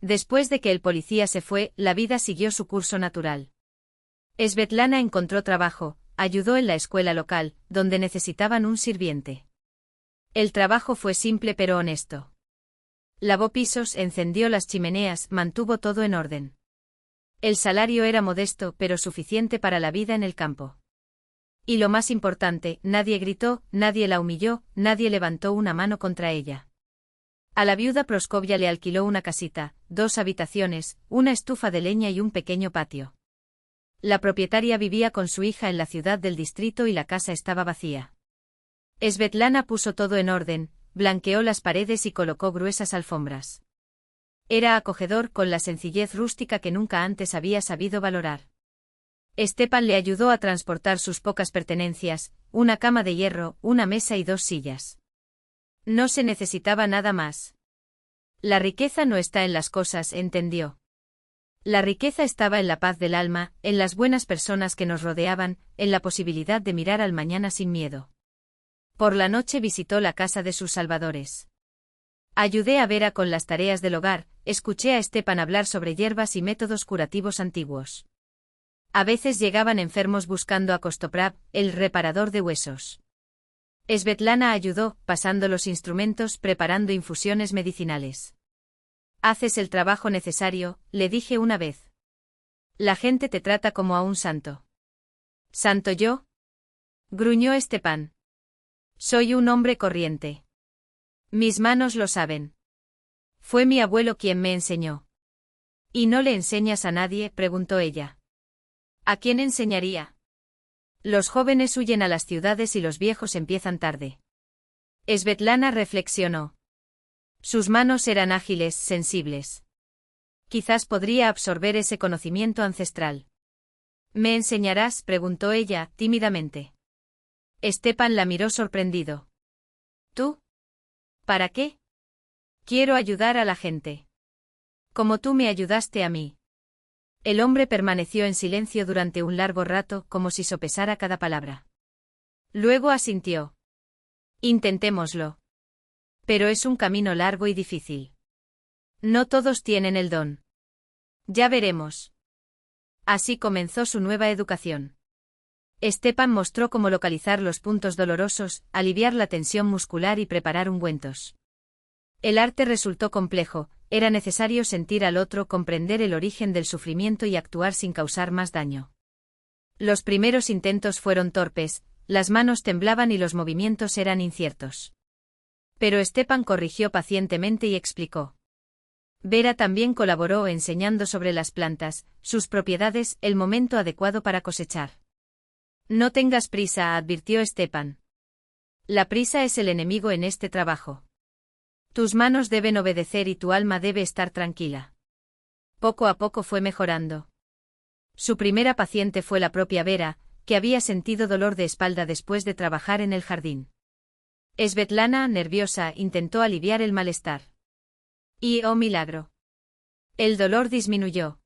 Después de que el policía se fue, la vida siguió su curso natural. Svetlana encontró trabajo, ayudó en la escuela local, donde necesitaban un sirviente. El trabajo fue simple pero honesto. Lavó pisos, encendió las chimeneas, mantuvo todo en orden. El salario era modesto pero suficiente para la vida en el campo. Y lo más importante, nadie gritó, nadie la humilló, nadie levantó una mano contra ella. A la viuda Proskovia le alquiló una casita, 2 habitaciones, una estufa de leña y un pequeño patio. La propietaria vivía con su hija en la ciudad del distrito y la casa estaba vacía. Svetlana puso todo en orden, blanqueó las paredes y colocó gruesas alfombras. Era acogedor con la sencillez rústica que nunca antes había sabido valorar. Stepan le ayudó a transportar sus pocas pertenencias, una cama de hierro, una mesa y 2 sillas. No se necesitaba nada más. La riqueza no está en las cosas, entendió. La riqueza estaba en la paz del alma, en las buenas personas que nos rodeaban, en la posibilidad de mirar al mañana sin miedo. Por la noche visitó la casa de sus salvadores. Ayudé a Vera con las tareas del hogar, escuché a Stepan hablar sobre hierbas y métodos curativos antiguos. A veces llegaban enfermos buscando a Kostoprav, el reparador de huesos. Svetlana ayudó, pasando los instrumentos, preparando infusiones medicinales. «Haces el trabajo necesario», le dije una vez. «La gente te trata como a un santo». «¿Santo yo?», gruñó Stepan. «Soy un hombre corriente. Mis manos lo saben. Fue mi abuelo quien me enseñó». «¿Y no le enseñas a nadie?», preguntó ella. «¿A quién enseñaría? Los jóvenes huyen a las ciudades y los viejos empiezan tarde». Svetlana reflexionó. Sus manos eran ágiles, sensibles. Quizás podría absorber ese conocimiento ancestral. «¿Me enseñarás?», preguntó ella, tímidamente. Stepan la miró sorprendido. «¿Tú? ¿Para qué?». «Quiero ayudar a la gente. Como tú me ayudaste a mí». El hombre permaneció en silencio durante un largo rato, como si sopesara cada palabra. Luego asintió. «Intentémoslo. Pero es un camino largo y difícil. No todos tienen el don. Ya veremos». Así comenzó su nueva educación. Stepan mostró cómo localizar los puntos dolorosos, aliviar la tensión muscular y preparar ungüentos. El arte resultó complejo. Era necesario sentir al otro, comprender el origen del sufrimiento y actuar sin causar más daño. Los primeros intentos fueron torpes, las manos temblaban y los movimientos eran inciertos. Pero Stepan corrigió pacientemente y explicó. Vera también colaboró enseñando sobre las plantas, sus propiedades, el momento adecuado para cosechar. «No tengas prisa», advirtió Stepan. «La prisa es el enemigo en este trabajo. Tus manos deben obedecer y tu alma debe estar tranquila». Poco a poco fue mejorando. Su primera paciente fue la propia Vera, que había sentido dolor de espalda después de trabajar en el jardín. Svetlana, nerviosa, intentó aliviar el malestar. Y, oh milagro, el dolor disminuyó.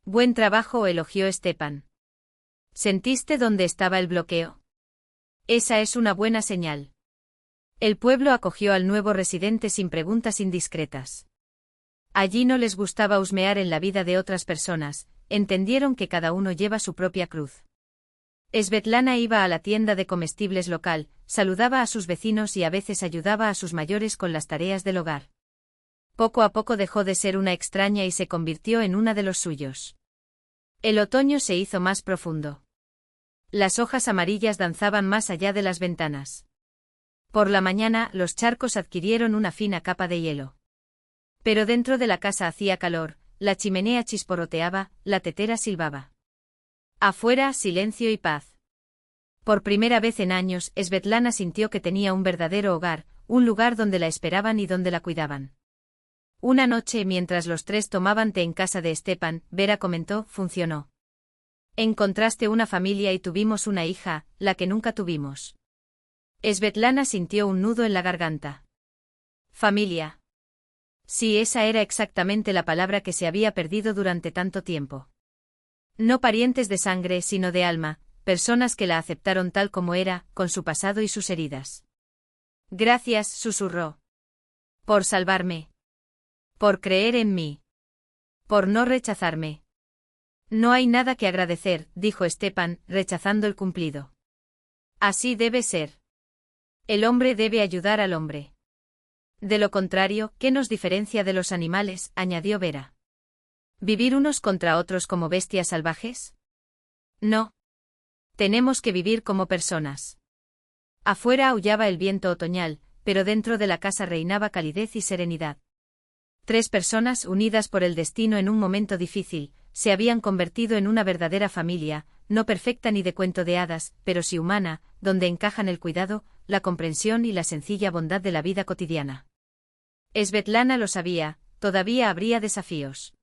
«Buen trabajo», elogió Stepan. «¿Sentiste dónde estaba el bloqueo? Esa es una buena señal». El pueblo acogió al nuevo residente sin preguntas indiscretas. Allí no les gustaba husmear en la vida de otras personas, entendieron que cada uno lleva su propia cruz. Svetlana iba a la tienda de comestibles local, saludaba a sus vecinos y a veces ayudaba a sus mayores con las tareas del hogar. Poco a poco dejó de ser una extraña y se convirtió en una de los suyos. El otoño se hizo más profundo. Las hojas amarillas danzaban más allá de las ventanas. Por la mañana, los charcos adquirieron una fina capa de hielo. Pero dentro de la casa hacía calor, la chimenea chisporroteaba, la tetera silbaba. Afuera, silencio y paz. Por primera vez en años, Svetlana sintió que tenía un verdadero hogar, un lugar donde la esperaban y donde la cuidaban. Una noche, mientras los 3 tomaban té en casa de Stepan, Vera comentó, «Funcionó. Encontraste una familia y tuvimos una hija, la que nunca tuvimos». Svetlana sintió un nudo en la garganta. «Familia». Sí, esa era exactamente la palabra que se había perdido durante tanto tiempo. No parientes de sangre, sino de alma, personas que la aceptaron tal como era, con su pasado y sus heridas. «Gracias», susurró. «Por salvarme. Por creer en mí». Por no rechazarme. No hay nada que agradecer, dijo Stepan, rechazando el cumplido. Así debe ser. El hombre debe ayudar al hombre. De lo contrario, ¿qué nos diferencia de los animales?, añadió Vera. ¿Vivir unos contra otros como bestias salvajes? No. Tenemos que vivir como personas. Afuera aullaba el viento otoñal, pero dentro de la casa reinaba calidez y serenidad. 3 personas unidas por el destino en un momento difícil, se habían convertido en una verdadera familia, no perfecta ni de cuento de hadas, pero sí humana, donde encajan el cuidado, la comprensión y la sencilla bondad de la vida cotidiana. Svetlana lo sabía, todavía habría desafíos.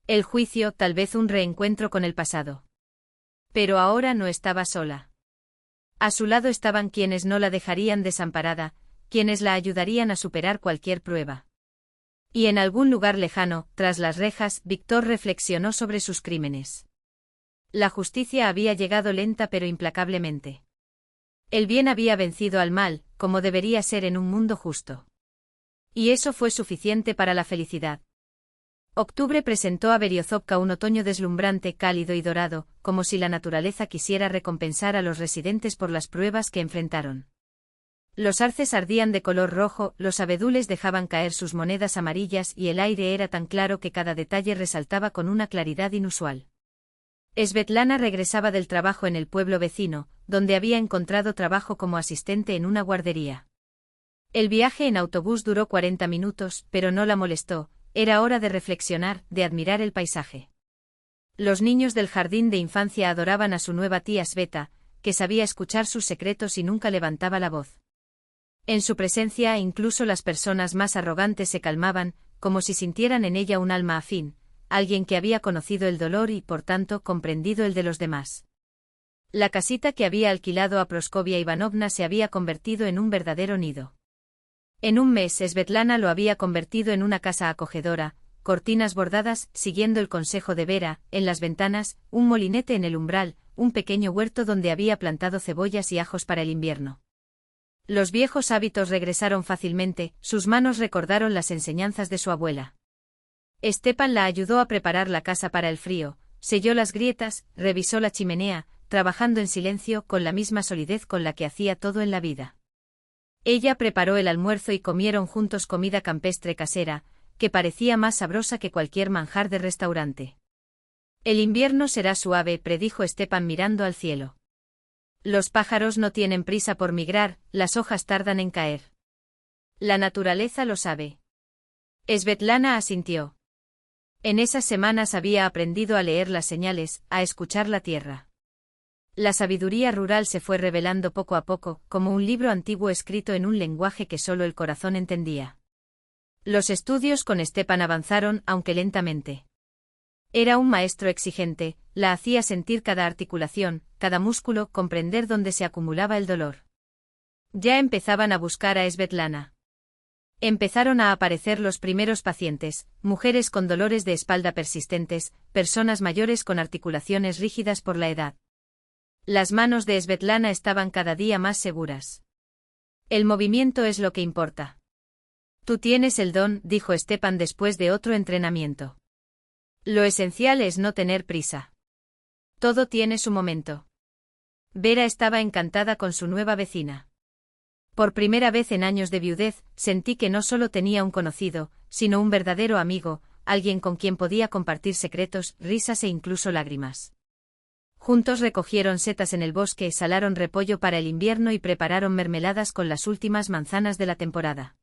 El juicio, tal vez un reencuentro con el pasado. Pero ahora no estaba sola. A su lado estaban quienes no la dejarían desamparada, quienes la ayudarían a superar cualquier prueba. Y en algún lugar lejano, tras las rejas, Víctor reflexionó sobre sus crímenes. La justicia había llegado lenta pero implacablemente. El bien había vencido al mal, como debería ser en un mundo justo. Y eso fue suficiente para la felicidad. Octubre presentó a Beriozovka un otoño deslumbrante, cálido y dorado, como si la naturaleza quisiera recompensar a los residentes por las pruebas que enfrentaron. Los arces ardían de color rojo, los abedules dejaban caer sus monedas amarillas y el aire era tan claro que cada detalle resaltaba con una claridad inusual. Svetlana regresaba del trabajo en el pueblo vecino, donde había encontrado trabajo como asistente en una guardería. El viaje en autobús duró 40 minutos, pero no la molestó, era hora de reflexionar, de admirar el paisaje. Los niños del jardín de infancia adoraban a su nueva tía Sveta, que sabía escuchar sus secretos y nunca levantaba la voz. En su presencia incluso las personas más arrogantes se calmaban, como si sintieran en ella un alma afín, alguien que había conocido el dolor y, por tanto, comprendido el de los demás. La casita que había alquilado a Praskovia Ivanovna se había convertido en un verdadero nido. En un mes Svetlana lo había convertido en una casa acogedora, cortinas bordadas, siguiendo el consejo de Vera, en las ventanas, un molinete en el umbral, un pequeño huerto donde había plantado cebollas y ajos para el invierno. Los viejos hábitos regresaron fácilmente, sus manos recordaron las enseñanzas de su abuela. Stepan la ayudó a preparar la casa para el frío, selló las grietas, revisó la chimenea, trabajando en silencio con la misma solidez con la que hacía todo en la vida. Ella preparó el almuerzo y comieron juntos comida campestre casera, que parecía más sabrosa que cualquier manjar de restaurante. El invierno será suave, predijo Stepan mirando al cielo. Los pájaros no tienen prisa por migrar, las hojas tardan en caer. La naturaleza lo sabe. Svetlana asintió. En esas semanas había aprendido a leer las señales, a escuchar la tierra. La sabiduría rural se fue revelando poco a poco, como un libro antiguo escrito en un lenguaje que solo el corazón entendía. Los estudios con Stepan avanzaron, aunque lentamente. Era un maestro exigente, la hacía sentir cada articulación, cada músculo, comprender dónde se acumulaba el dolor. Ya empezaban a buscar a Svetlana. Empezaron a aparecer los primeros pacientes, mujeres con dolores de espalda persistentes, personas mayores con articulaciones rígidas por la edad. Las manos de Svetlana estaban cada día más seguras. El movimiento es lo que importa. Tú tienes el don, dijo Stepan después de otro entrenamiento. Lo esencial es no tener prisa. Todo tiene su momento. Vera estaba encantada con su nueva vecina. Por primera vez en años de viudez, sentí que no solo tenía un conocido, sino un verdadero amigo, alguien con quien podía compartir secretos, risas e incluso lágrimas. Juntos recogieron setas en el bosque, salaron repollo para el invierno y prepararon mermeladas con las últimas manzanas de la temporada.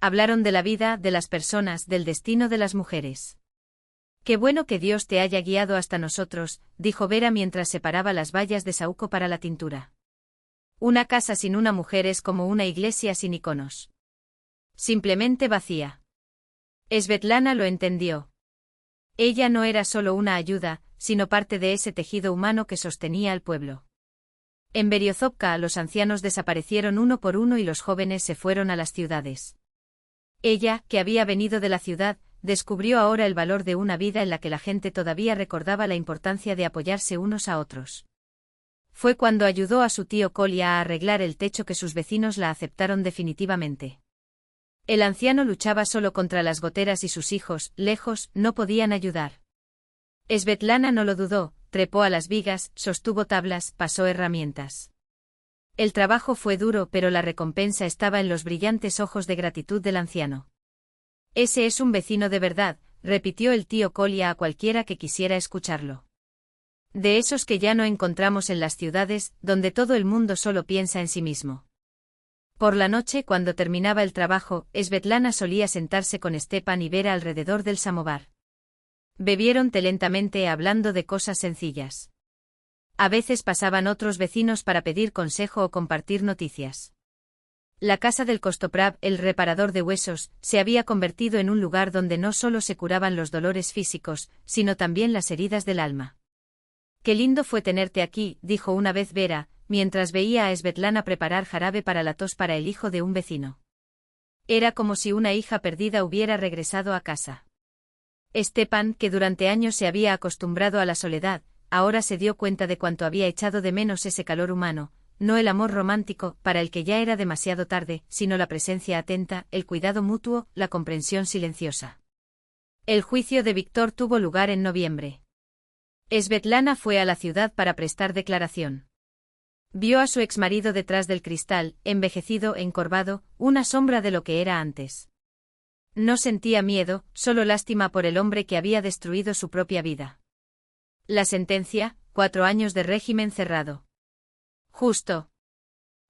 Hablaron de la vida, de las personas, del destino de las mujeres. Qué bueno que Dios te haya guiado hasta nosotros, dijo Vera mientras separaba las bayas de saúco para la tintura. Una casa sin una mujer es como una iglesia sin iconos. Simplemente vacía. Svetlana lo entendió. Ella no era solo una ayuda, sino parte de ese tejido humano que sostenía al pueblo. En Beriozovka los ancianos desaparecieron uno por uno y los jóvenes se fueron a las ciudades. Ella, que había venido de la ciudad, descubrió ahora el valor de una vida en la que la gente todavía recordaba la importancia de apoyarse unos a otros. Fue cuando ayudó a su tío Kolya a arreglar el techo que sus vecinos la aceptaron definitivamente. El anciano luchaba solo contra las goteras y sus hijos, lejos, no podían ayudar. Svetlana no lo dudó, trepó a las vigas, sostuvo tablas, pasó herramientas. El trabajo fue duro, pero la recompensa estaba en los brillantes ojos de gratitud del anciano. Ese es un vecino de verdad, repitió el tío Kolya a cualquiera que quisiera escucharlo. De esos que ya no encontramos en las ciudades, donde todo el mundo solo piensa en sí mismo. Por la noche, cuando terminaba el trabajo, Svetlana solía sentarse con Stepan y Vera alrededor del samovar. Bebieron té lentamente hablando de cosas sencillas. A veces pasaban otros vecinos para pedir consejo o compartir noticias. La casa del Kostoprav, el reparador de huesos, se había convertido en un lugar donde no solo se curaban los dolores físicos, sino también las heridas del alma. «Qué lindo fue tenerte aquí», dijo una vez Vera, mientras veía a Svetlana preparar jarabe para la tos para el hijo de un vecino. Era como si una hija perdida hubiera regresado a casa. Stepan, que durante años se había acostumbrado a la soledad, ahora se dio cuenta de cuánto había echado de menos ese calor humano, no el amor romántico, para el que ya era demasiado tarde, sino la presencia atenta, el cuidado mutuo, la comprensión silenciosa. El juicio de Víctor tuvo lugar en noviembre. Svetlana fue a la ciudad para prestar declaración. Vio a su exmarido detrás del cristal, envejecido, encorvado, una sombra de lo que era antes. No sentía miedo, solo lástima por el hombre que había destruido su propia vida. La sentencia, 4 años de régimen cerrado. Justo.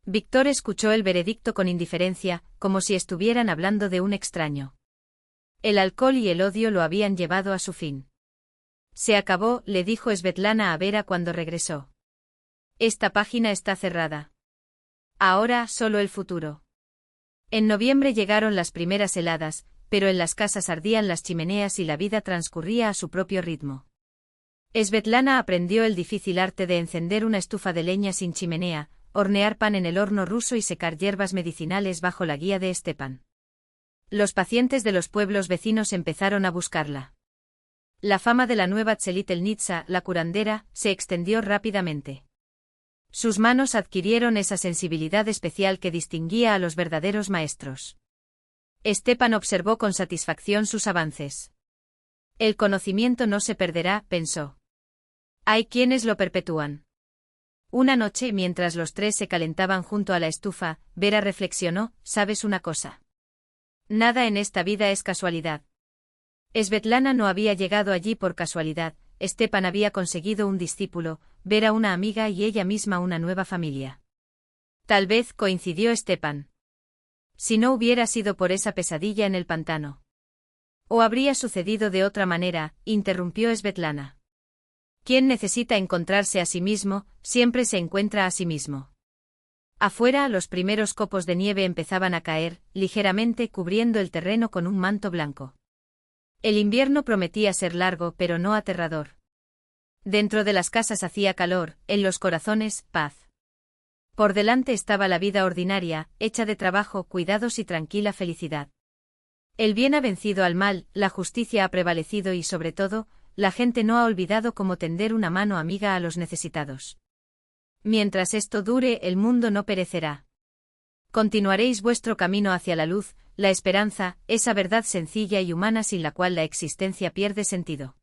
Víctor escuchó el veredicto con indiferencia, como si estuvieran hablando de un extraño. El alcohol y el odio lo habían llevado a su fin. Se acabó, le dijo Svetlana a Vera cuando regresó. Esta página está cerrada. Ahora, solo el futuro. En noviembre llegaron las primeras heladas, pero en las casas ardían las chimeneas y la vida transcurría a su propio ritmo. Svetlana aprendió el difícil arte de encender una estufa de leña sin chimenea, hornear pan en el horno ruso y secar hierbas medicinales bajo la guía de Stepan. Los pacientes de los pueblos vecinos empezaron a buscarla. La fama de la nueva Tselitelnitsa, la curandera, se extendió rápidamente. Sus manos adquirieron esa sensibilidad especial que distinguía a los verdaderos maestros. Stepan observó con satisfacción sus avances. El conocimiento no se perderá, pensó. Hay quienes lo perpetúan. Una noche, mientras los tres se calentaban junto a la estufa, Vera reflexionó, ¿sabes una cosa? Nada en esta vida es casualidad. Svetlana no había llegado allí por casualidad, Stepan había conseguido un discípulo, Vera una amiga y ella misma una nueva familia. Tal vez coincidió Stepan. Si no hubiera sido por esa pesadilla en el pantano. ¿O habría sucedido de otra manera?, interrumpió Svetlana. Quien necesita encontrarse a sí mismo, siempre se encuentra a sí mismo. Afuera, los primeros copos de nieve empezaban a caer, ligeramente cubriendo el terreno con un manto blanco. El invierno prometía ser largo pero no aterrador. Dentro de las casas hacía calor, en los corazones, paz. Por delante estaba la vida ordinaria, hecha de trabajo, cuidados y tranquila felicidad. El bien ha vencido al mal, la justicia ha prevalecido y, sobre todo, la gente no ha olvidado cómo tender una mano amiga a los necesitados. Mientras esto dure, el mundo no perecerá. Continuaréis vuestro camino hacia la luz, la esperanza, esa verdad sencilla y humana sin la cual la existencia pierde sentido.